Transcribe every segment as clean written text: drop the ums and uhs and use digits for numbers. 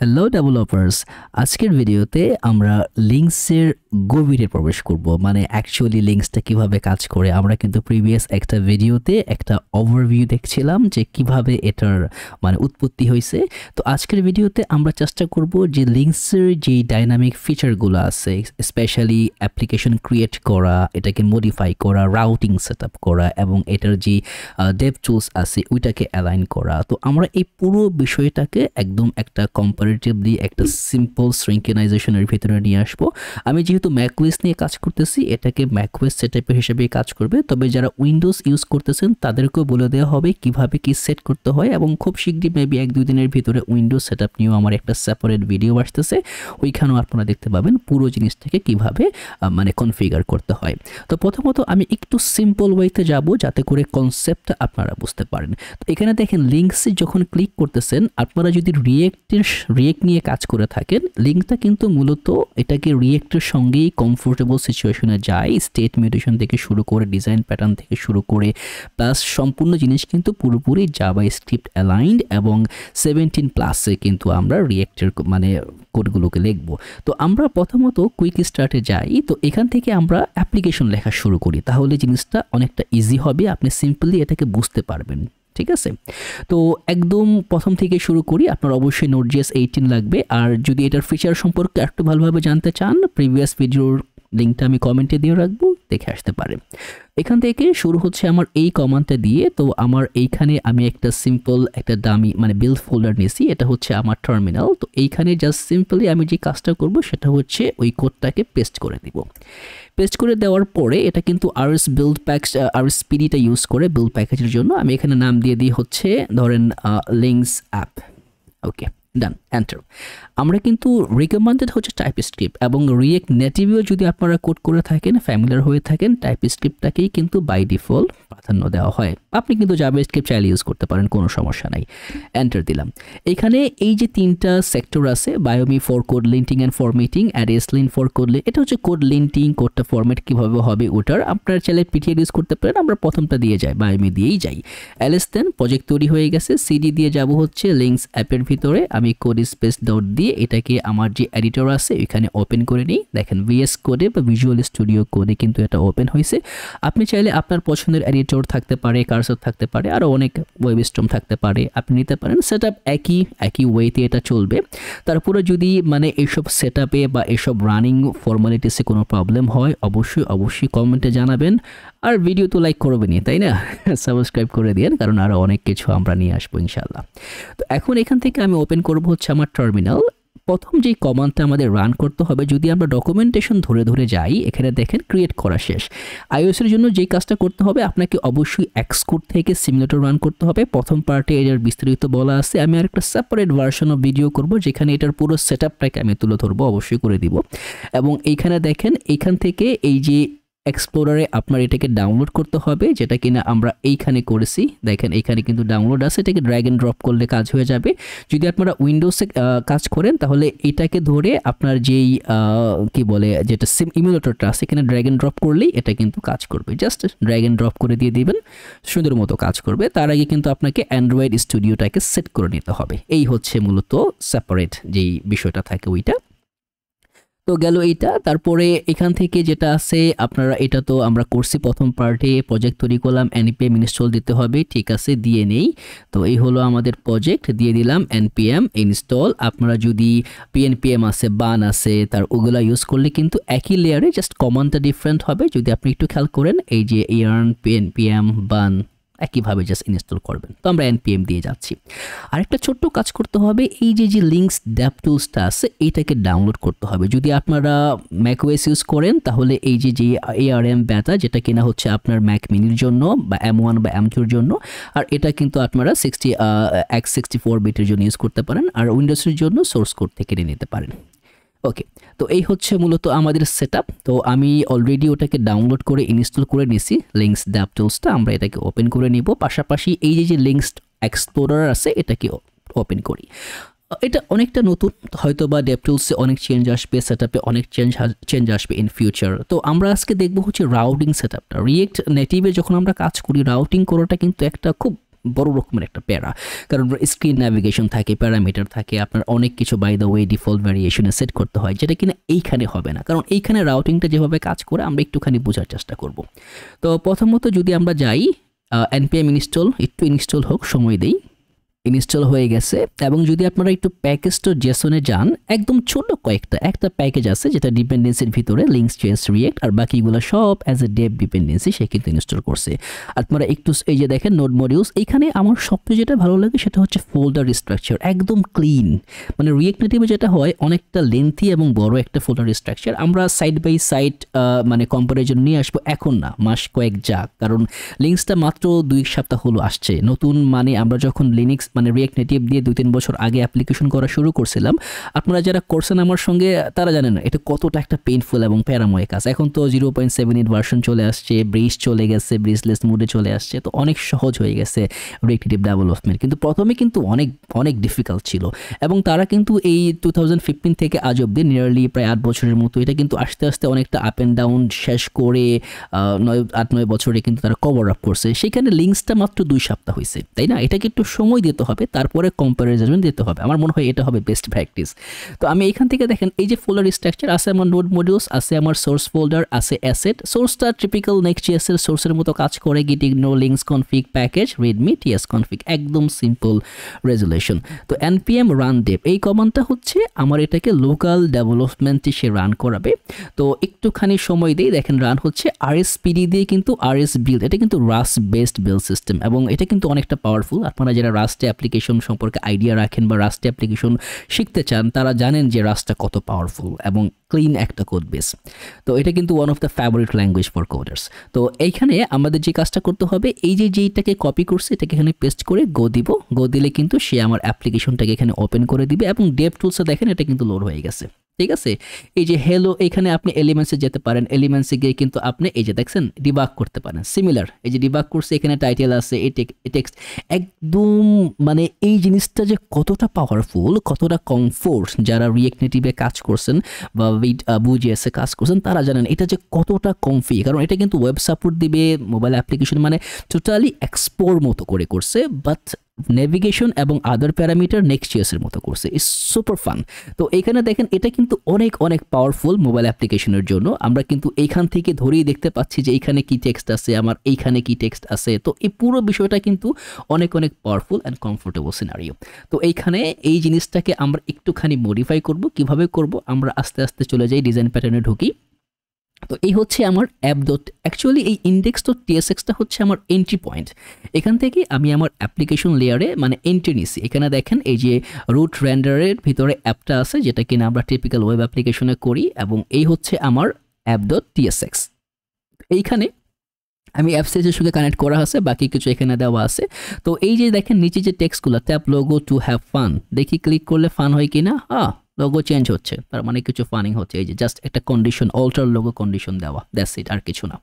Hello developers, আজকের ভিডিওতে আমরা লিঙ্কসের গভীরে প্রবেশ করব। মানে অ্যাকচুয়ালি লিঙ্কসটা কিভাবে কাজ করে। আমরা কিন্তু প্রিভিয়াস একটা ভিডিওতে একটা ওভারভিউ দেখছিলাম যে কিভাবে এটার মানে উৎপত্তি হয়েছে। তো আজকের ভিডিওতে আমরা চেষ্টা করব যে লিঙ্কসের যে ডাইনামিক ফিচারগুলো আছে, স্পেশালি অ্যাপ্লিকেশন ক্রিয়েট করা, এটাকে মডিফাই করা, রাউটিং সেট আপ করা এবং এটার যে ডেভ টুলস আছে ওইটাকে অ্যালাইন করা। তো আমরা এই পুরো বিষয়টাকে একদম একটা কম্পারেটিভলি একটা সিম্পল সিঙ্ক্রোনাইজেশনের ভিতরে নিয়ে আসবো। আমি যেহেতু ম্যাকওএস নিয়ে কাজ করতেছি, এটাকে ম্যাকওএস সেটআপের হিসেবে কাজ করবে, তবে যারা উইন্ডোজ ইউজ করতেছেন তাদেরকেও বলে দেওয়া হবে কিভাবে কি সেট করতে হয় এবং খুব শীঘ্রই মেবি 1-2 দিনের ভিতরে উইন্ডোজ সেটআপ নিয়েও আমার একটা সেপারেট ভিডিও আসতেছে, ওইখানেও আপনারা দেখতে পাবেন পুরো জিনিসটাকে কিভাবে মানে কনফিগার করতে হয়। তো প্রথমত আমি একটু সিম্পল ওয়েতে যাব যাতে করে কনসেপ্টটা আপনারা বুঝতে পারেন। তো এখানে দেখেন লিঙ্কসে যখন ক্লিক করতেছেন, আপনারা যদি রিয়েক্ট নিয়ে কাজ করে থাকেন, লিঙ্কটা কিন্তু মূলত এটাকে রিয়েক্টের সঙ্গেই কমফোর্টেবল সিচুয়েশনে যায়। স্টেট মিউটেশন থেকে শুরু করে ডিজাইন প্যাটার্ন থেকে শুরু করে প্লাস সম্পূর্ণ জিনিস কিন্তু পুরোপুরি জাভা স্ক্রিপ্ট অ্যালাইন্ড এবং 17+ কিন্তু আমরা রিয়েক্টের মানে কোডগুলোকে লিখব। তো আমরা প্রথমত কুইক স্টার্টে যাই। তো এখান থেকে আমরা অ্যাপ্লিকেশন লেখা শুরু করি, তাহলে জিনিসটা অনেকটা ইজি হবে, আপনি সিম্পলি এটাকে বুঝতে পারবেন। ঠিক আছে, তো একদম প্রথম থেকে শুরু করি। আপনার অবশ্যই Node.js 18 লাগবে, আর যদি এটার ফিচার সম্পর্কে একটু ভালোভাবে জানতে চান, প্রিভিয়াস ভিডিওর লিঙ্কটা আমি কমেন্টে দিয়ে রাখবো, দেখে আসতে পারে। এখান থেকে শুরু হচ্ছে আমার এই কমান্ডটা দিয়ে। তো আমার এইখানে আমি একটা সিম্পল একটা ডামি মানে বিল্ড ফোল্ডার নিয়েছি, এটা হচ্ছে আমার টার্মিনাল। তো এইখানে জাস্ট সিম্পলি আমি যে কাজটা করব সেটা হচ্ছে ওই কোডটাকে পেস্ট করে দিব। পেস্ট করে দেওয়ার পরে এটা কিন্তু RS বিল্ড প্যাক RSPDটা ইউজ করে বিল্ড প্যাকেজের জন্য আমি এখানে নাম দিয়ে দিই হচ্ছে ধরেন লিঙ্কস অ্যাপ। ওকে, ডান, এন্টার। আমরা কিন্তু রিকমেন্ডেড হচ্ছে টাইপস্ক্রিপ্ট এবং রিয়েক্ট নেটিভেও যদি আপনারা কোড করে থাকেন, ফ্যামিলিয়ার হয়ে থাকেন, টাইপস্ক্রিপ্টটাকেই কিন্তু বাই ডিফল্ট প্রাধান্য দেওয়া হয়। আপনি কিন্তু জাভাস্ক্রিপ্ট চাইলে ইউজ করতে পারেন, কোনো সমস্যা নাই। এন্টার দিলাম। এখানে এই যে 3টা সেক্টর আছে, Biome for code linting and formatting, আর এসলিন ফর কোড, এটা হচ্ছে কোড লিন্টিং, কোডটা ফরম্যাট কীভাবে হবে ওটার আপনার চাইলে পিটিআর ইউজ করতে পারেন। আমরা প্রথমটা দিয়ে যাই, বায়োমি দিয়েই যাই। এলএস দেন প্রজেক্ট তৈরি হয়ে গেছে। সিডি দিয়ে যাব হচ্ছে লিঙ্কস অ্যাপের ভিতরে। আমি কোড স্পেস ডট দিয়ে এটাকে আমার যে এডিটর আছে ওইখানে ওপেন করে নিই। দেখেন VS কোডে বা ভিজুয়াল স্টুডিও কোডে কিন্তু এটা ওপেন হয়েছে। আপনি চাইলে আপনার পছন্দের এডিটর থাকতে পারে, কার্সর থাকতে পারে, আরও অনেক ওয়েবস্ট্রিম থাকতে পারে, আপনি নিতে পারেন। সেটআপ একই ওয়েতে এটা চলবে। তারপরে যদি মানে এইসব সেটআপে বা এইসব রানিং ফর্মালিটিসে কোনো প্রবলেম হয়, অবশ্যই কমেন্টে জানাবেন। আর ভিডিও তো লাইক করবেনই, তাই না? সাবস্ক্রাইব করে দিন, কারণ আরও অনেক কিছু আমরা নিয়ে আসবো ইনশাল্লাহ। তো এখন এখান থেকে আমি ওপেন করব হচ্ছে আমার টার্মিনাল। প্রথম যেই কমান্ডটা আমাদের রান করতে হবে, যদি আমরা ডকুমেন্টেশন ধরে যাই, এখানে দেখেন ক্রিয়েট করা শেষ। iOS-এর জন্য যেই কাজটা করতে হবে, আপনাকে অবশ্যই Xcode থেকে সিমুলেটর রান করতে হবে। প্রথম পার্টে এটার বিস্তারিত বলা আছে, আমি আর একটা সেপারেট ভার্সন অফ ভিডিও করব যেখানে এটার পুরো সেটআপটাকে আমি তুলে ধরবো, অবশ্যই করে দিব। এবং এইখানে দেখেন এইখান থেকে এই যে এক্সপ্লোরারে আপনার এটাকে ডাউনলোড করতে হবে, যেটা কিনা আমরা এইখানে করেছি। দেখেন এইখানে কিন্তু ডাউনলোড আছে, এটাকে ড্র্যাগ এন্ড ড্রপ করলে কাজ হয়ে যাবে। যদি আপনারা উইন্ডোজে কাজ করেন তাহলে এটাকে ধরে আপনার যেই কি বলে যেটা সিম ইমুলেটরটা আছে এখানে ড্র্যাগ এন্ড ড্রপ করলেই এটা কিন্তু কাজ করবে। জাস্ট ড্র্যাগ এন্ড ড্রপ করে দিয়ে দিবেন, সুন্দর মতো কাজ করবে। তার আগে কিন্তু আপনাকে অ্যান্ড্রয়েড স্টুডিওটাকে সেট করে নিতে হবে। এই হচ্ছে মূলত সেপারেট যেই বিষয়টা থাকে ওইটা। তো গেল এইটা। তারপরে এখান থেকে যেটা আছে আপনারা, এটা তো আমরা করছি প্রথম পার্টে, প্রজেক্ট তৈরি করলাম, npm ইনস্টল দিতে হবে, ঠিক আছে, দিয়ে নেই। তো এই হলো আমাদের প্রজেক্ট, দিয়ে দিলাম npm ইনস্টল। আপনারা যদি pnpm আছে, বান আছে, তার ওগুলা ইউজ করলে কিন্তু একই লেয়ারে, জাস্ট কমান্ডটা ডিফারেন্ট হবে। যদি আপনি একটু খেয়াল করেন, এই যে yarn pnpm বান একইভাবে জাস্ট ইনস্টল করবেন। তো আমরা npm দিয়ে যাচ্ছি। আরেকটা ছোট্ট কাজ করতে হবে, এই যে লিঙ্কস ডেভ টুলসটা আছে এইটাকে ডাউনলোড করতে হবে। যদি আপনারা ম্যাকওএস ইউজ করেন তাহলে এই যে ARM বেটা, যেটা কিনা হচ্ছে আপনার ম্যাক মিনির জন্য বা M1 বা M2 এর জন্য, আর এটা কিন্তু আপনারা x64 বিটের জন্য ইউজ করতে পারেন, আর উইন্ডোজের জন্য সোর্স কোড থেকে নিয়ে নিতে পারেন। ওকে, তো এই হচ্ছে মূলত আমাদের সেটআপ। তো আমি অলরেডি ওটাকে ডাউনলোড করে ইনস্টল করে নিয়েছি লিঙ্কস ডেভ টুলসটা। আমরা এটাকে ওপেন করে নিব। পাশাপাশি এই যে লিঙ্কস এক্সপ্লোরার আছে এটাকে ওপেন করি। এটা অনেকটা নতুন, হয়তো বা ডেভ টুলসে অনেক চেঞ্জ আসবে, সেটআপে অনেক চেঞ্জ আসবে ইন ফিউচার। তো আমরা আজকে দেখব হচ্ছে রাউটিং সেটআপটা। রিয়েক্ট নেটিভে যখন আমরা কাজ করি, রাউটিং করাটা কিন্তু একটা খুব বড় রকমের একটা প্যারা, কারণ স্ক্রিন ন্যাভিগেশন থাকে, প্যারামিটার থাকে, আপনার অনেক কিছু বাই দ্য ওয়ে ডিফল্ট ভ্যারিয়েশনে সেট করতে হয়, যেটা কিনা এইখানে হবে না, কারণ এইখানে রাউটিংটা যেভাবে কাজ করে আমরা একটুখানি বোঝার চেষ্টা করব। তো প্রথমত যদি আমরা যাই npm ইনস্টল, একটু ইনস্টল হোক, সময় দেই। ইনস্টল হয়ে গেছে, এবং যদি আপনারা একটু প্যাকেজটা জেসনে যান, একদম ছোট একটা প্যাকেজ আছে যেটা ডিপেন্ডেন্সির ভিতরে Links.js, রিয়েক্ট আর বাকিগুলো সব অ্যাজ এ ডেভ ডিপেন্ডেন্সি সে কিন্তু ইনস্টল করছে। আপনারা একটু এই যে দেখেন নোড মডিউলস, এইখানে আমার সবচেয়ে যেটা ভালো লাগে সেটা হচ্ছে ফোল্ডার স্ট্রাকচার, একদম ক্লিন। মানে রিয়েক্ট নেটিভে যেটা হয় অনেকটা লেন্থি এবং বড় একটা ফোল্ডার স্ট্রাকচার, আমরা সাইড বাই সাইড মানে কম্পারিজন নিয়ে আসবো, এখন না, মাস কয়েক যাক, কারণ লিঙ্কসটা মাত্র 2 সপ্তাহ হলো আসছে নতুন। মানে আমরা যখন লিনাক্স মানে রিয়েক্ট নেটিভ দিয়ে 2-3 বছর আগে অ্যাপ্লিকেশন করা শুরু করছিলাম, আপনারা যারা করছেন আমার সঙ্গে তারা জানেন এটা কতটা একটা পেইনফুল এবং প্যারাময় কাজ। এখন তো 0.78 ভার্সন চলে আসছে, ব্রিজ চলে গেছে, ব্রিজলেস মোডে চলে আসছে, তো অনেক সহজ হয়ে গেছে রিয়েক্ট নেটিভ ডেভেলপমেন্ট। কিন্তু প্রথমে কিন্তু অনেক অনেক ডিফিকাল্ট ছিল, এবং তারা কিন্তু এই 2015 থেকে আজ অব্দি নিয়ারলি প্রায় 8 বছরের মতো এটা কিন্তু আস্তে আস্তে অনেকটা আপ অ্যান্ড ডাউন শেষ করে 8-9 বছরে কিন্তু তারা কভার আপ করছে। সেখানে লিঙ্কসটা মাত্র 2 সপ্তাহ হয়েছে, তাই না? এটাকে একটু সময় দিতে হবে, তারপরে কম্পারিজন দিতে হবে। আমার মনে হয় এটা হবে বেস্ট প্র্যাকটিস। তো আমি এখান থেকে দেখেন এই যে ফোল্ডার স্ট্রাকচার আছে, আমার নোড মডিউলস আছে, আমার সোর্স ফোল্ডার আছে, অ্যাসেট। সোর্সটা টিপিক্যাল Next.js এর সোর্সের মতো কাজ করে, git ignore links config package readme ts config, একদম সিম্পল রেজুলেশন। তো npm run dev এই কমান্ডটা হচ্ছে আমার এটাকে লোকাল ডেভেলপমেন্টে সে রান করাবে। তো একটুখানি সময় দিয়ে দেখেন রান হচ্ছে rspd দিয়ে, কিন্তু rs build, এটা কিন্তু রাস্ট বেসড বিল্ড সিস্টেম, এবং এটা কিন্তু অনেকটা পাওয়ারফুল। আপনারা যারা রাস্টে অ্যাপ্লিকেশন সম্পর্কে আইডিয়া রাখেন বা রাস্টে অ্যাপ্লিকেশন শিখতে চান, তারা জানেন যে রাস্টটা কত পাওয়ারফুল এবং ক্লিন একটা কোড বেস। তো এটা কিন্তু one of the favourite language for coders. তো এইখানে আমাদের যে কাজটা করতে হবে, এই যে যেইটাকে কপি করছে এটাকে এখানে পেস্ট করে গো দিব। গো দিলে কিন্তু সে আমার অ্যাপ্লিকেশনটাকে এখানে ওপেন করে দিবে, এবং ডেভ টুলসে দেখেন এটা কিন্তু লোড হয়ে গেছে। ঠিক আছে, এই যে হেলো, এখানে আপনি এলিমেন্টসে যেতে পারেন, এলিমেন্টসে গিয়ে কিন্তু আপনি এই যে দেখছেন ডিবাগ করতে পারেন। সিমিলার এই যে ডিবাগ করছে, এখানে টাইটেল আছে, এই টেক্সট একদম, মানে এই জিনিসটা যে কতটা পাওয়ারফুল, কতটা কমফোর্ট, যারা রিয়েক্ট নেটিভে কাজ করছেন বা Vue.js এ কাজ করছেন তারা জানেন এটা যে কতটা কমফি, কারণ এটা কিন্তু ওয়েব সাপোর্ট দিবে, মোবাইল অ্যাপ্লিকেশন, মানে টোটালি এক্সপোর মতো করে করছে, বাট নেভিগেশন এবং আদার প্যারামিটার Next.js এর মতো করছে। It's super fun. তো এখানে দেখেন এটা কিন্তু অনেক অনেক পাওয়ারফুল মোবাইল অ্যাপ্লিকেশনের জন্য। আমরা কিন্তু এইখান থেকে ধরেই দেখতে পাচ্ছি যে এইখানে কি টেক্সট আছে, আমার এইখানে কি টেক্সট আছে। তো এই পুরো বিষয়টা কিন্তু অনেক অনেক পাওয়ারফুল অ্যান্ড কমফোর্টেবল সিনারিও। তো এইখানে এই জিনিসটাকে আমরা একটুখানি মডিফাই করব। কিভাবে করব, আমরা আস্তে আস্তে চলে যাই ডিজাইন প্যাটার্নে ঢুকি। তো এই হচ্ছে আমার অ্যাপ ডট, অ্যাকচুয়ালি এই ইন্ডেক্স ডট টিএসএক্সটা হচ্ছে আমার এন্ট্রি পয়েন্ট। এখান থেকে আমি আমার অ্যাপ্লিকেশন লেয়ারে মানে এন্ট্রি নিছি। এখানে দেখেন এই যে রুট রেন্ডারের ভিতরে অ্যাপটা আছে, যেটা কিনা আমরা টিপিক্যাল ওয়েব অ্যাপ্লিকেশনে করি, এবং এই হচ্ছে আমার অ্যাপ ডট টিএসএক্স। এইখানে আমি অ্যাপসের সঙ্গে কানেক্ট করা আছে, বাকি কিছু এখানে দেওয়া আছে। তো এই যে দেখেন নিচে যে টেক্সটগুলো, tap logo to have fun, দেখি ক্লিক করলে ফান হয় কিনা। লোগো চেঞ্জ হচ্ছে, তার মানে কিছু ফানিং হচ্ছে। এই যে জাস্ট একটা কন্ডিশন, অল্টার লোগো কন্ডিশন দেওয়া, দ্যাটস ইট, আর কিছু না।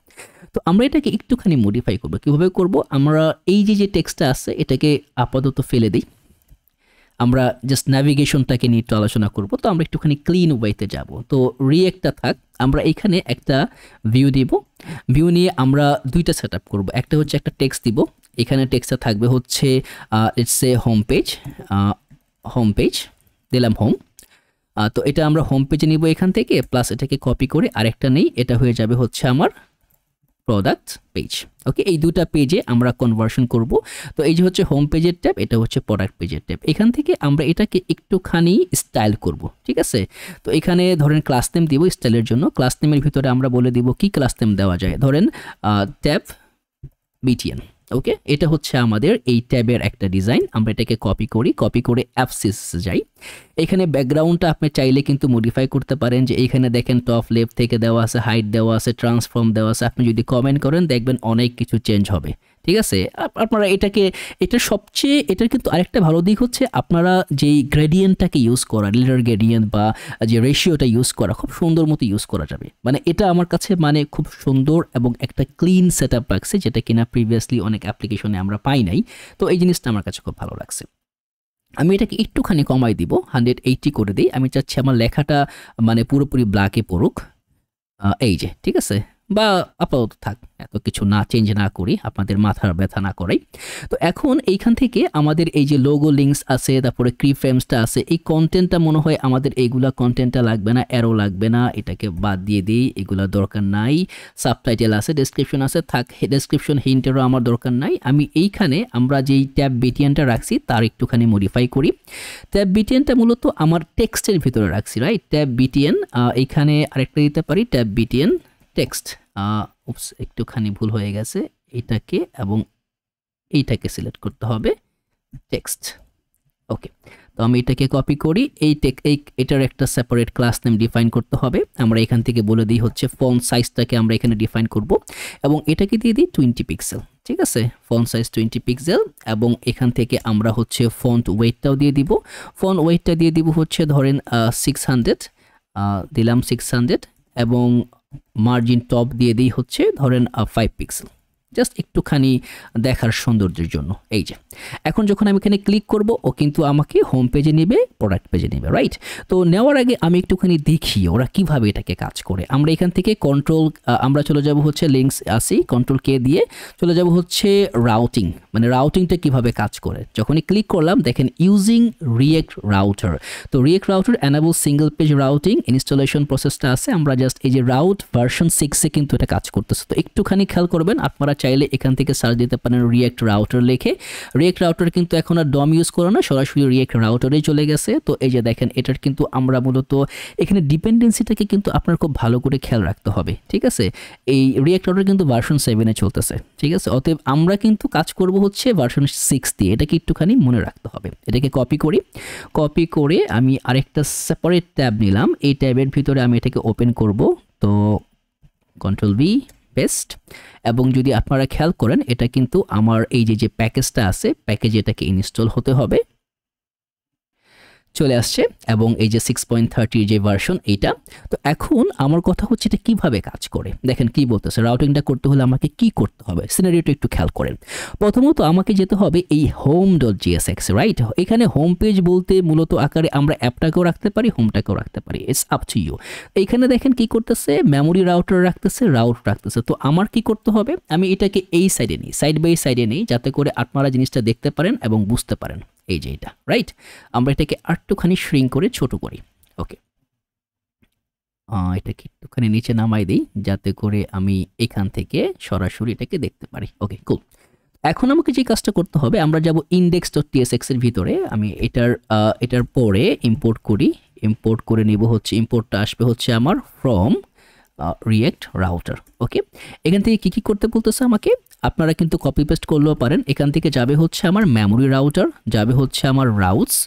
তো আমরা এটাকে একটুখানি মডিফাই করবো। কীভাবে করব, আমরা এই যে টেক্সটটা আছে এটাকে আপাতত ফেলে দিই, আমরা জাস্ট ন্যাভিগেশনটাকে নিয়ে একটু আলোচনা করব। তো আমরা একটুখানি ক্লিন ওয়েতে যাব। তো রিয়েক্টটা থাক, আমরা এখানে একটা ভিউ দিব। ভিউ নিয়ে আমরা দুইটা সেট আপ করবো। একটা হচ্ছে একটা টেক্সট দিব, এখানে টেক্সটটা থাকবে হচ্ছে লেটস সে হোম পেজ দিলাম হোম। তো এটা আমরা হোম পেজে নিব এখান থেকে, প্লাস এটাকে কপি করে আরেকটা নেই, এটা হয়ে যাবে হচ্ছে আমার প্রোডাক্ট পেজ। ওকে, এই দুটা পেজে আমরা কনভার্সন করব। তো এই যে হচ্ছে হোম পেজের ট্যাব, এটা হচ্ছে প্রোডাক্ট পেজের ট্যাব। এখান থেকে আমরা এটাকে একটুখানি স্টাইল করব, ঠিক আছে। তো এখানে ধরেন ক্লাস নেম দিব স্টাইলের জন্য। ক্লাস নেমের ভিতরে আমরা বলে দিব কি ক্লাস নেম দেওয়া যায়, ধরেন ট্যাব বিটিএন। ওকে, এটা হচ্ছে আমাদের এই ট্যাবের একটা ডিজাইন। আমরা এটাকে কপি করে অ্যাপসিস যাই। এখানে ব্যাকগ্রাউন্ডটা আপনি চাইলে কিন্তু মডিফাই করতে পারেন, যে এইখানে দেখেন টপ লেফট থেকে দেওয়া আছে, হাইট দেওয়া আছে, ট্রান্সফর্ম দেওয়া আছে। আপনি যদি কমেন্ট করেন দেখবেন অনেক কিছু চেঞ্জ হবে, ঠিক আছে। আপনারা এটার কিন্তু আরেকটা ভালো দিক হচ্ছে আপনারা যেই গ্রেডিয়েন্টটাকে ইউজ করা, লিডার গ্রেডিয়েন্ট বা যে রেশিওটা ইউজ করা, খুব সুন্দর মতো ইউজ করা যাবে। মানে এটা আমার কাছে মানে খুব সুন্দর এবং একটা ক্লিন সেট আপ লাগছে, যেটা কিনা প্রিভিয়াসলি অনেক অ্যাপ্লিকেশনে আমরা পাই নাই। তো এই জিনিসটা আমার কাছে খুব ভালো লাগছে। আমি এটাকে একটুখানি কমাই দিব, 180 করে দিই। আমি চাচ্ছি আমার লেখাটা মানে পুরোপুরি ব্ল্যাকে পড়ুক, এই যে, ঠিক আছে, বা আপাতত থাক, এত কিছু না চেঞ্জ না করি, আপনাদের মাথার ব্যথা না করাই। তো এখন এইখান থেকে আমাদের এই যে লোগো লিঙ্কস আছে, তারপরে কি ফ্রেমসটা আছে, এই কন্টেন্টটা মনে হয় আমাদের এইগুলা কন্টেন্টটা লাগবে না, অ্যারো লাগবে না, এটাকে বাদ দিয়ে দিই, এগুলা দরকার নাই। সাবটাইটেল আছে, ডেসক্রিপশন আছে, থাক, ডেসক্রিপশন হিন্টেরও আমার দরকার নাই। আমি এইখানে আমরা যেই ট্যাব বিটিএনটা রাখছি তার একটুখানি মডিফাই করি। ট্যাব বিটিএনটা মূলত আমার টেক্সটের ভিতরে রাখছি, রাইট? ট্যাব বিটিএন, এইখানে আরেকটা দিতে পারি, ট্যাব বিটিএন টেক্সট। একটুখানি ভুল হয়ে গেছে, এটাকে এবং এইটাকে সিলেক্ট করতে হবে, টেক্সট। ওকে, তো আমি এটাকে কপি করি, এটার একটা সেপারেট ক্লাস নেম ডিফাইন করতে হবে। আমরা এখান থেকে বলে দিই হচ্ছে ফন্ট সাইজটাকে আমরা এখানে ডিফাইন করব, এবং এটাকে দিয়ে দিই 20 পিক্সেল। ঠিক আছে, ফন্ট সাইজ 20 পিক্সেল, এবং এখান থেকে আমরা হচ্ছে ফন্ট ওয়েটটাও দিয়ে দিব। ফন্ট ওয়েটটা দিয়ে দিব হচ্ছে ধরেন 600, দিলাম 600, এবং মার্জিন টপ দিয়ে দিই হচ্ছে ধরেন 5 পিক্সেল, জাস্ট একটুখানি দেখার সৌন্দর্যের জন্য। এই যে এখন যখন আমি এখানে ক্লিক করব, ও কিন্তু আমাকে হোম পেজে নেবে, প্রোডাক্ট পেজে নেবে, রাইট? তো নেওয়ার আগে আমি একটুখানি দেখি ওরা কিভাবে এটাকে কাজ করে। আমরা এখান থেকে আমরা চলে যাব হচ্ছে লিঙ্কস আসি, কন্ট্রোল কে দিয়ে চলে যাব হচ্ছে রাউটিং, মানে রাউটিংটা কিভাবে কাজ করে। যখনই ক্লিক করলাম দেখেন ইউজিং রিয়েক্ট রাউটার, তো react router enable single page routing installation প্রসেসটা আছে। আমরা জাস্ট এই যে রাউট ভার্সন 6-এ কিন্তু এটা কাজ করতেছে। তো একটুখানি খেয়াল করবেন, আপনারা চাইলে এখান থেকে সার্চ দিতে পারেন রিয়েক্ট রাউটার লিখে। রিয়েক্ট রাউটার কিন্তু এখন আর ডম ইউজ করে না, সরাসরি রিয়েক্ট রাউটারেই চলে গেছে। তো এই যে দেখেন এটার কিন্তু আমরা মূলত এখানে ডিপেন্ডেন্সিটাকে কিন্তু আপনার খুব ভালো করে খেয়াল রাখতে হবে, ঠিক আছে? এই রিয়েক্ট রাউটার কিন্তু ভার্সন 7-এ চলতেছে, ঠিক আছে? অতএব আমরা কিন্তু কাজ করব হচ্ছে ভার্সন 6 দিয়ে, এটাকে একটুখানি মনে রাখতে হবে। এটাকে কপি করি, কপি করে আমি আরেকটা সেপারেট ট্যাব নিলাম, এই ট্যাবের ভিতরে আমি এটাকে ওপেন করব। তো কন্ট্রোল ভি, পেস্ট, এবং যদি আপনারা খেয়াল করেন এটা কিন্তু আমার এই যে প্যাকেজটা আছে, প্যাকেজে এটাকে ইনস্টল হতে হবে, চলে আসছে, এবং এই যে 6.30 যে ভার্সন এইটা। তো এখন আমার কথা হচ্ছে এটা কিভাবে কাজ করে, দেখেন কি বলতেছে। রাউটিংটা করতে হলে আমাকে কি করতে হবে, সিনারিওটা একটু খেয়াল করেন। প্রথমত আমাকে যেতে হবে এই home.jsx, রাইট? এখানে হোম পেজ বলতে মূলত আকারে আমরা অ্যাপটাকেও রাখতে পারি, হোমটাকেও রাখতে পারি, ইটস আপ টু ইউ। এইখানে দেখেন কি করতেছে, মেমোরি রাউটার রাখতেছে, রাউট রাখতেছে। তো আমার কি করতে হবে, আমি এটাকে এই সাইডে নিই, সাইড বাই সাইডে নিই, যাতে করে আপনারা জিনিসটা দেখতে পারেন এবং বুঝতে পারেন। এই যে এটা, রাইট? আমরা এটাকে একটুখানি শ্রিঙ্ক করে ছোট করি। ওকে, এটাকে একটুখানি নিচে নামাই দিই, যাতে করে আমি এখান থেকে সরাসরি এটাকে দেখতে পারি। ওকে, কুল। এখন আমাকে যে কাজটা করতে হবে, আমরা যাব index.tsx এর ভিতরে। আমি এটার পরে ইম্পোর্ট করি, ইম্পোর্ট করে নিব হচ্ছে, ইম্পোর্টটা আসবে হচ্ছে আমার ফ্রম রিয়েক্ট রাউটার। ওকে, এখান থেকে কি করতে বলতেছে আমাকে, আপনারা কিন্তু কপি পেস্ট করলেও পারেন। এখান থেকে যাবে হচ্ছে আমার মেমোরি রাউটার, যাবে হচ্ছে আমার রাউটস,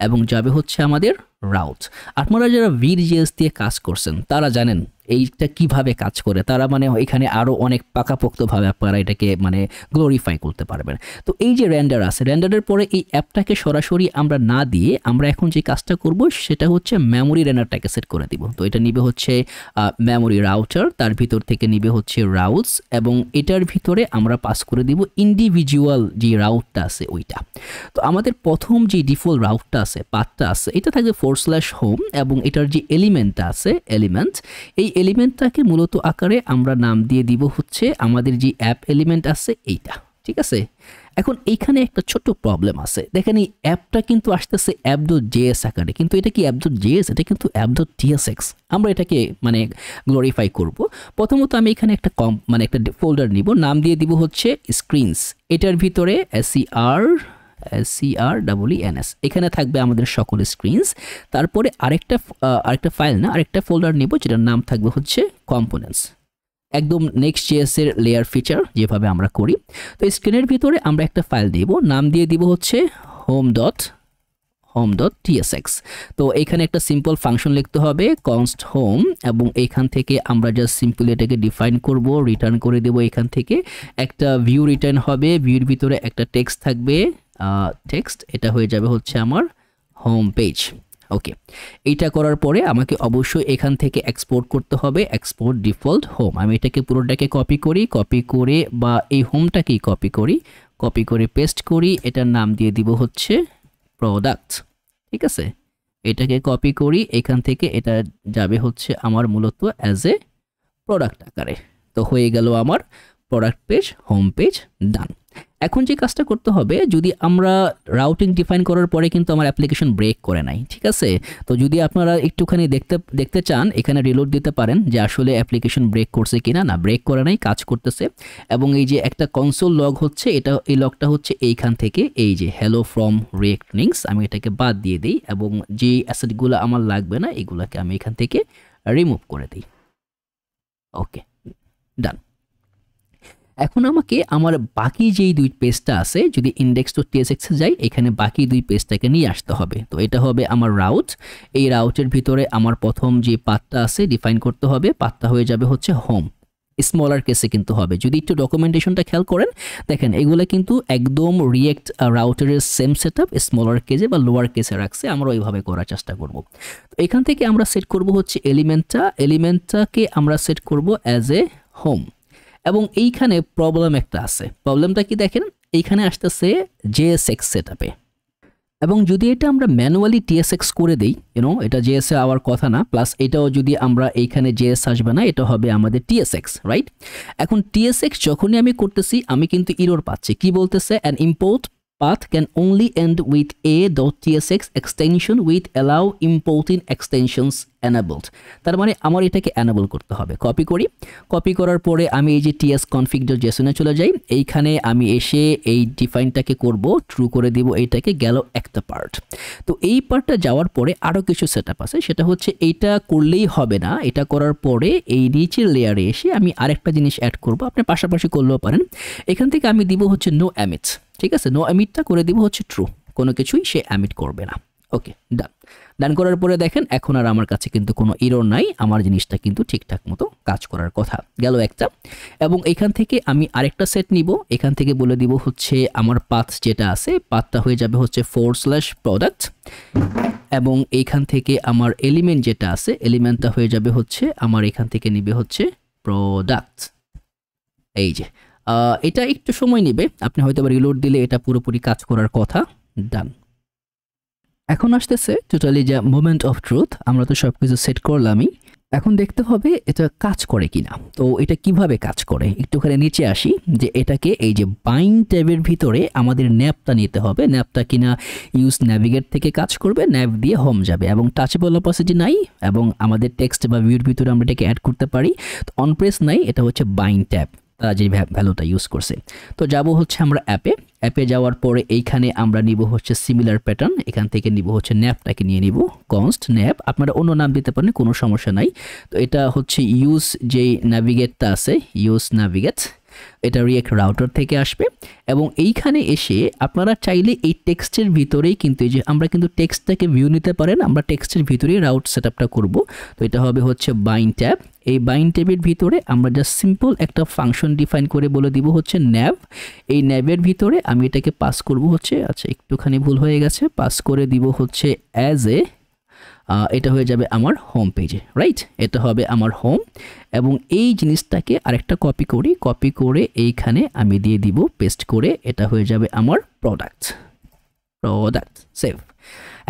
এবং যাবে হচ্ছে আমাদের রাউট। আপনারা যারা VJS দিয়ে কাজ করছেন তারা জানেন এইটা কিভাবে কাজ করে, তারা মানে এখানে আরও অনেক পাকাপোক্তভাবে আপনারা এটাকে মানে গ্লোরিফাই করতে পারবেন। তো এই যে রেন্ডার আছে, রেন্ডারের পরে এই অ্যাপটাকে সরাসরি আমরা না দিয়ে আমরা এখন যে কাজটা করব সেটা হচ্ছে মেমোরি রেন্ডারটাকে সেট করে দিব। তো এটা নিবে হচ্ছে মেমোরি রাউটার, তার ভিতর থেকে নিবে হচ্ছে রাউটস, এবং এটার ভিতরে আমরা পাস করে দিব ইন্ডিভিজুয়াল যে রাউটটা আছে ওইটা। তো আমাদের প্রথম যে ডিফল্ট রাউটটা আছে, পাথটা আছে, এটা থাকবে /home, এবং এটার যে এলিমেন্টটা আছে, এলিমেন্ট, এই এলিমেন্টটাকে মূলত আকারে আমরা নাম দিয়ে দিব হচ্ছে আমাদের যে অ্যাপ এলিমেন্ট আছে এইটা, ঠিক আছে? এখন এইখানে একটা ছোট প্রবলেম আছে, দেখেন এই অ্যাপটা কিন্তু আসতেছে app.js আকারে, কিন্তু এটা কি app.js, এটা কিন্তু app.tsx। আমরা এটাকে মানে গ্লোরিফাই করব। প্রথমত আমি এখানে একটা একটা ফোল্ডার নিব, নাম দিয়ে দিব হচ্ছে স্ক্রিনস, এটার ভিতরে SCREENS, এখানে থাকবে আমাদের সকল স্ক্রিনস। তারপরে আরেকটা ফাইল না, আরেকটা ফোল্ডার নিব যেটার নাম থাকবে হচ্ছে কম্পোনেন্টস, একদম Next.js এর লেয়ার ফিচার যেভাবে আমরা করি। তো স্ক্রিনের ভিতরে আমরা একটা ফাইল দিব, নাম দিয়ে দিব হচ্ছে home.tsx। তো এখানে একটা সিম্পল ফাংশন লিখতে হবে const home, এবং এখান থেকে আমরা জাস্ট সিম্পলি এটাকে ডিফাইন করব, রিটার্ন করে দেব। এখান থেকে একটা ভিউ রিটার্ন হবে, ভিউর ভিতরে একটা টেক্সট থাকবে, টেক্সট, এটা হয়ে যাবে হচ্ছে আমার হোম পেজ। ওকে, এইটা করার পরে আমাকে অবশ্যই এখান থেকে এক্সপোর্ট করতে হবে, এক্সপোর্ট ডিফল্ট হোম। আমি এটাকে পুরোটাকে কপি করি, কপি করে বা এই হোমটাকেই কপি করি, কপি করে পেস্ট করি, এটার নাম দিয়ে দিব হচ্ছে প্রোডাক্ট, ঠিক আছে? এটাকে কপি করি, এখান থেকে এটা যাবে হচ্ছে আমার মূলত অ্যাজ এ প্রোডাক্ট আকারে। তো হয়ে গেল আমার প্রোডাক্ট পেজ, হোম পেজ ডান। এখন যে কাজটা করতে হবে, যদি আমরা রাউটিং ডিফাইন করার পরে কিন্তু আমার অ্যাপ্লিকেশন ব্রেক করে নাই, ঠিক আছে? তো যদি আপনারা একটুখানি দেখতে চান, এখানে রিলোড দিতে পারেন যে আসলে অ্যাপ্লিকেশন ব্রেক করছে কিনা। না, ব্রেক করে নাই, কাজ করতেছে। এবং এই যে একটা কনসোল লগ হচ্ছে, এই লগটা হচ্ছে এইখান থেকে, এই যে হ্যালো ফ্রম রিয়েক্ট লিংকস, আমি এটাকে বাদ দিয়ে দিই এবং যে অ্যাসেটগুলো আমার লাগবে না এগুলোকে আমি এখান থেকে রিমুভ করে দিই। ওকে, ডান। এখন আমাকে আমার বাকি যেই দুই পেজটা আছে, যদি index.tsx এ যাই, এখানে বাকি দুই পেজটাকে নিয়ে আসতে হবে। তো এটা হবে আমার রাউট। এই রাউটের ভিতরে আমার প্রথম যে পাথটা আছে ডিফাইন করতে হবে, পাথটা হয়ে যাবে হচ্ছে হোম, স্মলার কেসে কিন্তু হবে। যদি একটু ডকুমেন্টেশনটা খেয়াল করেন, দেখেন এগুলো কিন্তু একদম রিয়েক্ট রাউটারের সেম সেটআপ, স্মলার কেসে বা লোয়ার কেসে রাখছে। আমরা ওইভাবে করার চেষ্টা করব। তো এখান থেকে আমরা সেট করব হচ্ছে এলিমেন্টটাকে আমরা সেট করব অ্যাজ এ হোম। এবং এইখানে প্রবলেম একটা আছে। প্রবলেমটা কি দেখেন, এইখানে আসতেছে JSX সেটআপে। এবং যদি এটা আমরা ম্যানুয়ালি TSX করে দেই, এটা JS এ আওয়ার কথা না, প্লাস এটাও যদি আমরা এইখানে JS আসবে না, এটা হবে আমাদের TSX, রাইট? এখন TSX যখনই আমি করতেছি, আমি কিন্তু এরর পাচ্ছি। কি বলতেছে? an import path can only end with a.tsx extension with allow importing extensions enabled। তার মানে আমার এটাকে enable করতে হবে। কপি করার পরে আমি এই যে tsconfig.json এ চলে যাই, এইখানে আমি এসে এই ডিফাইনটাকে করব, ট্রু করে দিব, এইটাকে গেল একটা পার্ট। তো এই পার্টটা যাওয়ার পরে আরো কিছু সেটআপ আছে, সেটা হচ্ছে এইটা করলেই হবে না। এটা করার পরে এই নিচের লেয়ারে এসে আমি আরেকটা জিনিস অ্যাড করব, আপনি পাশাপাশি করলেও পারেন। এখান থেকে আমি দিব হচ্ছে নো এমিট, ঠিক আছে? নো এমিটটা করে দিব হচ্ছে ট্রু, কোনো কিছুই সে এমিট করবে না। ওকে, ডান করার পরে দেখেন এখন আর আমার কাছে কিন্তু কোনো এরর নাই, আমার জিনিসটা কিন্তু ঠিকঠাক মতো কাজ করার কথা গেল একটা। এবং এখান থেকে আমি আরেকটা সেট নিব, এখান থেকে বলে দিব হচ্ছে আমার পাথ যেটা আছে, পাথটা হয়ে যাবে হচ্ছে /product। এবং এইখান থেকে আমার এলিমেন্ট যেটা আছে, এলিমেন্টটা হয়ে যাবে হচ্ছে আমার এখান থেকে নিবে হচ্ছে প্রোডাক্ট। এই যে এটা একটু সময় নেবে, আপনি হয়তো রিলোড দিলে এটা পুরোপুরি কাজ করার কথা। ডান। এখন আসতেছে টোটালি যা মোমেন্ট অফ ট্রুথ। আমরা তো সবকিছু সেট করলামই, এখন দেখতে হবে এটা কাজ করে কিনা। তো এটা কিভাবে কাজ করে, একটুখানি নিচে আসি, যে এটাকে এই যে বাইন্ড ট্যাবের ভিতরে আমাদের ন্যাপটা নিতে হবে। ন্যাপটা কিনা ইউজ ন্যাভিগেট থেকে কাজ করবে, ন্যাপ দিয়ে হোম যাবে এবং টাচেবল অপাসিটি নাই, এবং আমাদের টেক্সট বা ভিউর ভিতরে আমরা এটাকে অ্যাড করতে পারি। তো অন প্রেস নাই, এটা হচ্ছে বাইন্ড ট্যাব, তারা যে ভ্যালুটা ইউজ করছে। তো যাব হচ্ছে আমরা অ্যাপে যাওয়ার পরে এইখানে আমরা নিব হচ্ছে সিমিলার প্যাটার্ন, এখান থেকে নিব হচ্ছে ন্যাপটাকে নিয়ে নিব, কনস্ট ন্যাপ, আপনারা অন্য নাম দিতে পারেন, কোনো সমস্যা নাই। তো এটা হচ্ছে ইউজ যেই ন্যাভিগেটটা আছে, ইউজ ন্যাভিগেট, এটা রিয়েক্ট রাউটার থেকে আসবে। এবং এইখানে এসে আপনারা চাইলে এই টেক্সটের ভিতরেই কিন্তু এই যে আমরা কিন্তু টেক্সটটাকে ভিউ নিতে পারেন, আমরা টেক্সটের ভিতরেই রাউট সেটআপটা করব। তো এটা হবে হচ্ছে বাইন্ড ট্যাব। এই বাইন্ড ট্যাবের ভিতরে আমরা জাস্ট সিম্পল একটা ফাংশন ডিফাইন করে বলে দিব হচ্ছে ন্যাভ। এই ন্যাভের ভিতরে আমি এটাকে পাস করব হচ্ছে, আচ্ছা একটুখানি ভুল হয়ে গেছে, পাস করে দিব হচ্ছে অ্যাজ এ, এটা হয়ে যাবে আমার হোম পেজে, রাইট? এটা হবে আমার হোম। এবং এই জিনিসটাকে আরেকটা কপি করে এইখানে আমি দিয়ে দিব পেস্ট করে, এটা হয়ে যাবে আমার প্রোডাক্ট সেভ।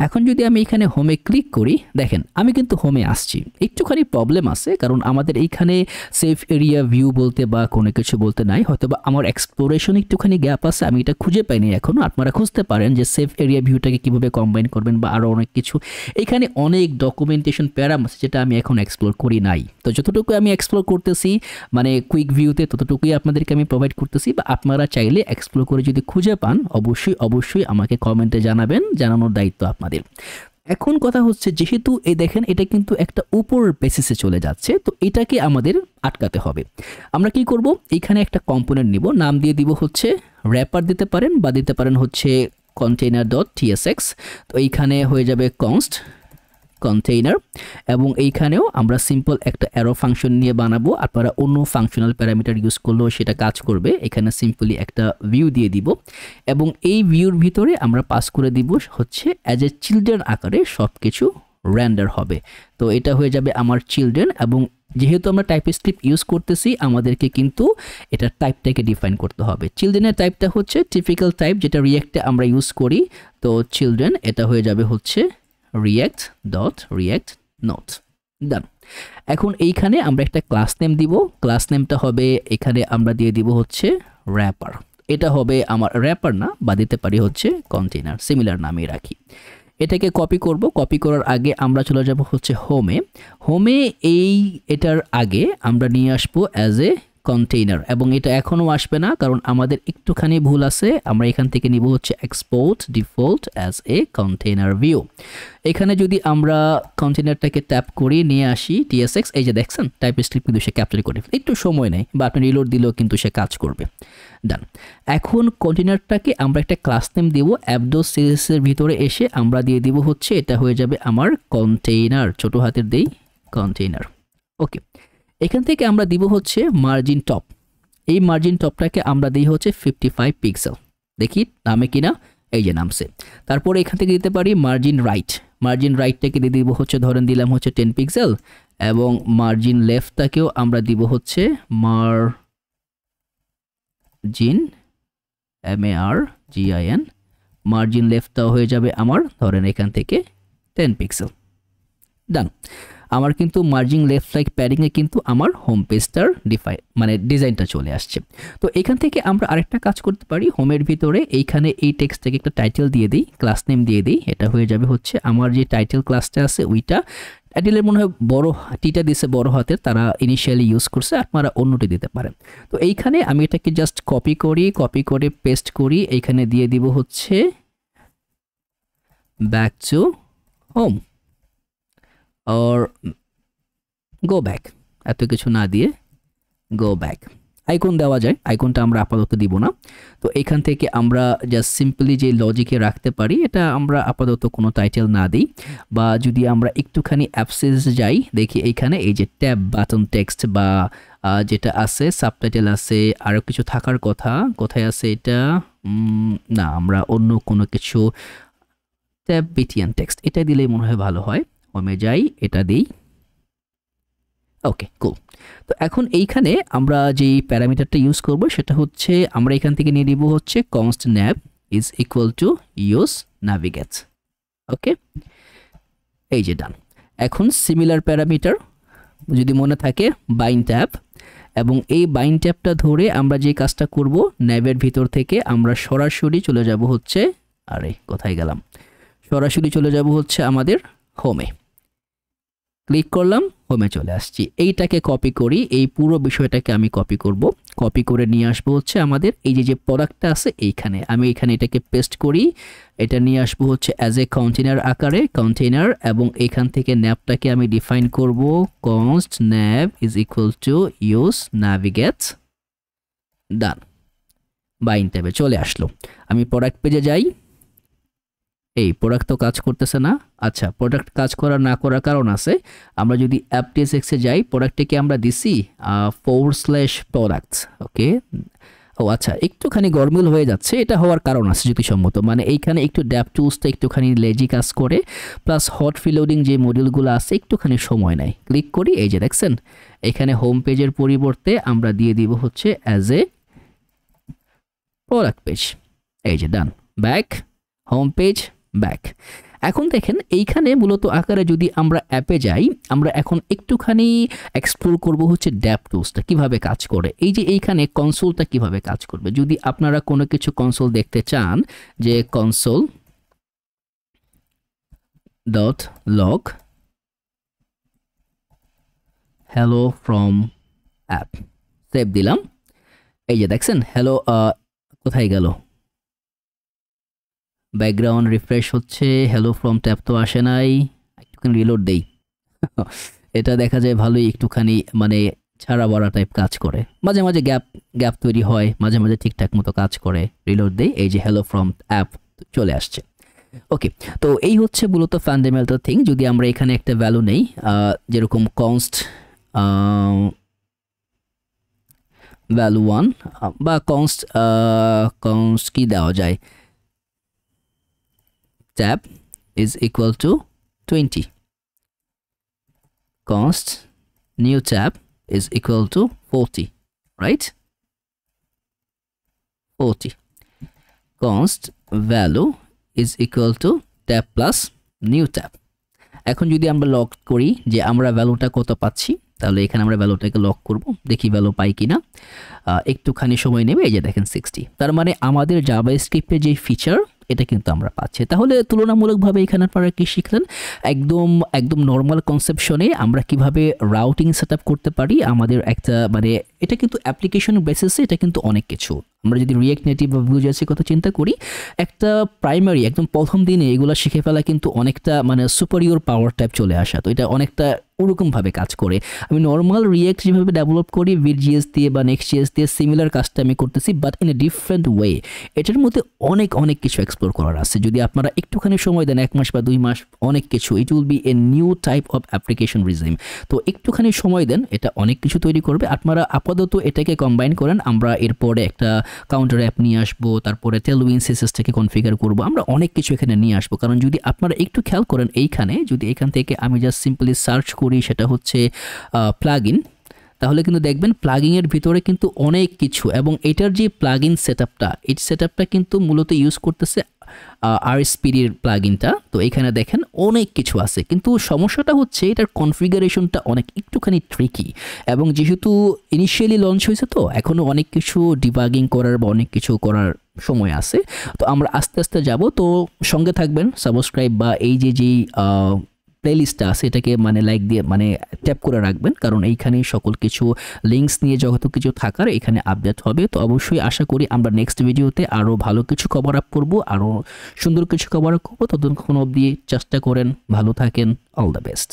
এখন যদি আমি এখানে হোমে ক্লিক করি, দেখেন আমি কিন্তু হোমে আসছি। একটুখানি প্রবলেম আছে, কারণ আমাদের এইখানে সেফ এরিয়া ভিউ বলতে বা কোনো কিছু বলতে নাই, হয়তো বা আমার এক্সপ্লোরেশন একটুখানি গ্যাপ আছে, আমি এটা খুঁজে পাইনি এখনও। আপনারা খুঁজতে পারেন যে সেফ এরিয়া ভিউটাকে কীভাবে কম্বাইন করবেন বা আরও অনেক কিছু। এখানে অনেক ডকুমেন্টেশন প্যারাম আছে যেটা আমি এখন এক্সপ্লোর করি নাই। তো যতটুকু আমি এক্সপ্লোর করতেছি মানে কুইক ভিউতে, ততটুকুই আপনাদেরকে আমি প্রোভাইড করতেছি। বা আপনারা চাইলে এক্সপ্লোর করে যদি খুঁজে পান, অবশ্যই আমাকে কমেন্টে জানাবেন, জানানোর দায়িত্ব আপনাদের। এখন কথা হচ্ছে, যেহেতু এই দেখেন এটা কিন্তু একটা উপর বেসিসে চলে যাচ্ছে, তো এটাকে আমাদের আটকাতে হবে। আমরা কি করব, এখানে একটা কম্পোনেন্ট নিব, নাম দিয়ে দিব হচ্ছে র্যাপার দিতে পারেন বা দিতে পারেন হচ্ছে container.tsx। তো এইখানে হয়ে যাবে কনস্ট কন্টেইনার, এবং এইখানেও আমরা সিম্পল একটা অ্যারো ফাংশন নিয়ে বানাবো। আপনারা অন্য ফাংশনাল প্যারামিটার ইউজ করলেও সেটা কাজ করবে। এখানে সিম্পলি একটা ভিউ দিয়ে দিব, এবং এই ভিউর ভিতরে আমরা পাস করে দিব হচ্ছে অ্যাজ এ চিলড্রেন আকারে সব কিছু রেন্ডার হবে। তো এটা হয়ে যাবে আমার চিলড্রেন। এবং যেহেতু আমরা টাইপস্ক্রিপ্ট ইউজ করতেছি, আমাদেরকে কিন্তু এটা টাইপটাকে ডিফাইন করতে হবে। চিলড্রেনের টাইপটা হচ্ছে টিপিক্যাল টাইপ, যেটা রিয়েক্টে আমরা ইউজ করি। তো চিলড্রেন এটা হয়ে যাবে হচ্ছে react.react node। ডান। এখন এইখানে আমরা একটা ক্লাস নেম দিব, ক্লাস নেমটা হবে এখানে আমরা দিয়ে দিব হচ্ছে র্যাপার। এটা হবে আমার র্যাপার না, বা দিতে পারি হচ্ছে কন্টেইনার, সিমিলার নামই রাখি। এটাকে কপি করব, কপি করার আগে আমরা চলে যাব হচ্ছে হোমে। হোমে এটার আগে আমরা নিয়ে আসবো অ্যাজ এ কন্টেইনার, এবং এটা এখনও আসবে না কারণ আমাদের একটুখানি ভুল আছে। আমরা এখান থেকে নিব হচ্ছে export default as a container view. এখানে যদি আমরা কন্টেইনারটাকে ট্যাপ করে নিয়ে আসি TSX, এই যে দেখছেন টাইপ স্ক্রিপ্ট কিন্তু সে ক্যাপচার করে, একটু সময় নেয়, বা আপনি রিলোড দিলেও কিন্তু সে কাজ করবে। ডান। এখন কন্টেইনারটাকে আমরা একটা ক্লাস নেম দিব, অ্যাপডোস সিরিজের ভিতরে এসে আমরা দিয়ে দিব হচ্ছে এটা হয়ে যাবে আমার কন্টেইনার, ছোট হাতের দেই কন্টেইনার। ওকে, এখান থেকে আমরা দিব হচ্ছে মার্জিন টপ। এই মার্জিন টপটাকে আমরা দিই হচ্ছে 55 পিক্সেল, দেখি নামে কিনা, এই যে নামছে। তারপরে এখান থেকে দিতে পারি মার্জিন রাইট, মার্জিন রাইটটাকে দিয়ে দিব হচ্ছে ধরেন দিলাম হচ্ছে 10 পিক্সেল, এবং মার্জিন লেফটটাকেও আমরা দিব হচ্ছে মার্জিন MARGIN, মার্জিন লেফটটাও হয়ে যাবে আমার ধরেন এখান থেকে 10 পিক্সেল। ডান। আমার কিন্তু মার্জিং লেফট রাইট প্যাডিংয়ে কিন্তু আমার হোম পেজটার ডিজাইনটা চলে আসছে। তো এখান থেকে আমরা আরেকটা কাজ করতে পারি, হোমের ভিতরে এইখানে এই টেক্সটটাকে একটা টাইটেল দিয়ে দিই, ক্লাস নেম দিয়ে দিই। এটা হয়ে যাবে হচ্ছে আমার যে টাইটেল ক্লাসটা আছে ওইটা, টাইটেলের মনে হয় বড় টিটা দিছে বড় হাতের, তারা ইনিশিয়ালি ইউজ করছে, আপনারা অন্যটি দিতে পারেন। তো এইখানে আমি এটাকে জাস্ট কপি করে পেস্ট করি, এইখানে দিয়ে দিব হচ্ছে back to home or go back, এত কিছু না দিয়ে go back। আইকন দেওয়া যায়, আইকনটা আমরা আপাতত দিব না। তো এখান থেকে আমরা জাস্ট সিম্পলি যে লজিকে রাখতে পারি, এটা আমরা আপাতত কোনো টাইটেল না দিই, বা যদি আমরা একটুখানি অ্যাপসেস যাই দেখি এইখানে এই যে ট্যাব বাটন টেক্সট বা যেটা আছে সাবটাইটেল আছে, আরও কিছু থাকার কথা, কোথায় আছে এটা, না আমরা অন্য কোনো কিছু, ট্যাব বিটিএন টেক্সট এটা দিলেই মনে হয় ভালো হয়। হোমে যাই, এটা দিই, ওকে কুল। তো এখন এইখানে আমরা যেই প্যারামিটারটা ইউজ করব সেটা হচ্ছে আমরা এখান থেকে নিয়ে নিব হচ্ছে const nav is equal to use navigate। ওকে, এই যে ডান। এখন সিমিলার প্যারামিটার যদি মনে থাকে বাইন্ড ট্যাব, এবং এই বাইন্ড ট্যাবটা ধরে আমরা যে কাজটা করব, ন্যাবের ভিতর থেকে আমরা সরাসরি চলে যাব হচ্ছে, আরে কোথায় গেলাম, সরাসরি চলে যাব হচ্ছে আমাদের হোমে। ক্লিক করলাম, হোমে চলে আসছি। এইটাকে কপি করি, এই পুরো বিষয়টাকে আমি কপি করব, কপি করে নিয়ে আসবো হচ্ছে আমাদের এই যে প্রোডাক্টটা আছে এইখানে, আমি এখানে এটাকে পেস্ট করি, এটা নিয়ে আসবো হচ্ছে অ্যাজ এ কন্টেইনার আকারে, কন্টেইনার, এবং এখান থেকে ন্যাবটাকে আমি ডিফাইন করব const nav is equal to use navigate। Done, bind ট্যাবে চলে আসলো। আমি প্রোডাক্ট পেজে যাই, এই প্রোডাক্ট তো কাজ করতেছে না। আচ্ছা, প্রোডাক্ট কাজ করার না করার কারণ আছে। আমরা যদি অ্যাপ TSX-এ যাই, প্রোডাক্টটাকে আমরা দিছি /products, ওকে। ও আচ্ছা, একটুখানি গরমিল হয়ে যাচ্ছে, এটা হওয়ার কারণ আছে যুক্তিসম্মত, মানে এইখানে একটু ড্যাপ টুলসটা একটুখানি লেজি কাজ করে, প্লাস হট ফিলোডিং যে মডিউলগুলো আছে একটুখানি সময় নেয়। ক্লিক করি, এই যে দেখছেন এখানে হোম পেজের পরিবর্তে আমরা দিয়ে দিব হচ্ছে অ্যাজ এ প্রোডাক্ট পেজ। এই যে ডান, ব্যাক, হোম পেজ, ব্যাক। এখন দেখেন এইখানে মূলত আকারে যদি আমরা অ্যাপে যাই, আমরা এখন একটুখানি এক্সপ্লোর করব হচ্ছে ড্যাপ টুলসটা কিভাবে কাজ করে, এই যে এইখানে কনসোলটা কিভাবে কাজ করবে। যদি আপনারা কোনো কিছু কনসোল দেখতে চান, যে console dot log hello from app, save দিলাম, এই যে দেখছেন হ্যালো, কোথায় গেল, ব্যাকগ্রাউন্ড রিফ্রেশ হচ্ছে, হ্যালো ফ্রম ট্যাব তো আসে নাই, একটুখানি রিলোড দেই। এটা দেখা যায় ভালোই একটুখানি মানে ছাড়া বড়া টাইপ কাজ করে, মাঝে মাঝে গ্যাপ তৈরি হয়, মাঝে মাঝে ঠিকঠাক মতো কাজ করে। রিলোড দেই, এই যে হ্যালো ফ্রম অ্যাপ চলে আসছে। ওকে, তো এই হচ্ছে মূলত ফান্ডামেন্টাল থিং। যদি আমরা এখানে একটা ভ্যালু নেই, যেরকম const ভ্যালু 1 বা const কি দেওয়া যায়, tab is equal to 20, const new tab is equal to 40, right? 40, const value is equal to tab plus new tab। এখন যদি আমরা লক করি যে আমরা ভ্যালুটা কত পাচ্ছি, তাহলে এখানে আমরা ভ্যালুটাকে লক করব, দেখি ভ্যালু পাই কিনা। একটুখানি সময় নেবে, এই যে দেখেন 60। তার মানে আমাদের জাভাস্ক্রিপ্টের যে ফিচার এটা কিন্তু আমরা পাচ্ছি। তাহলে তুলনামূলকভাবে এখানে আপনারা কি শিখলেন, একদম নর্মাল কনসেপশনে আমরা কিভাবে রাউটিং সেটআপ করতে পারি আমাদের একটা, মানে এটা কিন্তু অ্যাপ্লিকেশন বেসিসে, এটা কিন্তু অনেক কিছু। আমরা যদি রিয়েক্ট নেটিভ বা ভিউজেসের কথা চিন্তা করি, একটা প্রাইমারি একদম প্রথম দিনে এগুলো শিখে ফেলা কিন্তু অনেকটা মানে সুপারিয়র পাওয়ার টাইপ চলে আসা, তো এটা অনেকটা ওরকমভাবে কাজ করে। আমি নর্মাল রিয়েক্ট যেভাবে ডেভেলপ করি ভিড.js দিয়ে বা নেক্সট.js দিয়ে, সিমিলার কাজটা আমি করতেছি, but in a different way. এটার মধ্যে অনেক কিছু এক্সপ্লোর করার আছে। যদি আপনারা একটুখানি সময় দেন, 1 মাস বা 2 মাস, অনেক কিছু, it will B a new type of application regime. তো একটুখানি সময় দেন, এটা অনেক কিছু তৈরি করবে। আপনারা আপাতত এটাকে কম্বাইন করেন, আমরা এরপরে একটা কাউন্টার অ্যাপ নিয়ে আসবো, তারপরে টেলউইন সিএসএসটাকে কনফিগার করবো, আমরা অনেক কিছু এখানে নিয়ে আসবো। কারণ যদি আপনারা একটু খেয়াল করেন এইখানে, যদি এখান থেকে আমি জাস্ট সিম্পলি সার্চ করি, সেটা হচ্ছে প্লাগইন, তাহলে কিন্তু দেখবেন প্লাগইনের ভিতরে কিন্তু অনেক কিছু, এবং এটার যে প্লাগইন সেটআপটা, এই সেটআপটা কিন্তু মূলত ইউজ করতেছে আরএসপিডির প্লাগইনটা। তো এখানে দেখেন অনেক কিছু আছে, কিন্তু সমস্যাটা হচ্ছে এটার কনফিগারেশনটা একটুখানি ট্রিকি, এবং যেহেতু ইনিশিয়ালি লঞ্চ হয়েছে, তো এখনও অনেক কিছু ডিবাগিং করার বা অনেক কিছু করার সময় আছে। তো আমরা আস্তে আস্তে যাব, তো সঙ্গে থাকবেন, সাবস্ক্রাইব বা এই যেই প্লেলিস্টটা আছে এটাকে মানে লাইক দিয়ে মানে ট্যাপ করে রাখবেন, কারণ এইখানে সকল কিছু লিঙ্কস নিয়ে যত কিছু থাকার এখানে আপডেট হবে। তো অবশ্যই আশা করি আমরা নেক্সট ভিডিওতে আরও ভালো কিছু কভার আপ করবো, আরও সুন্দর কিছু কভার আপ করবো। ততক্ষণ অবধি চেষ্টা করেন, ভালো থাকেন, অল দ্য বেস্ট।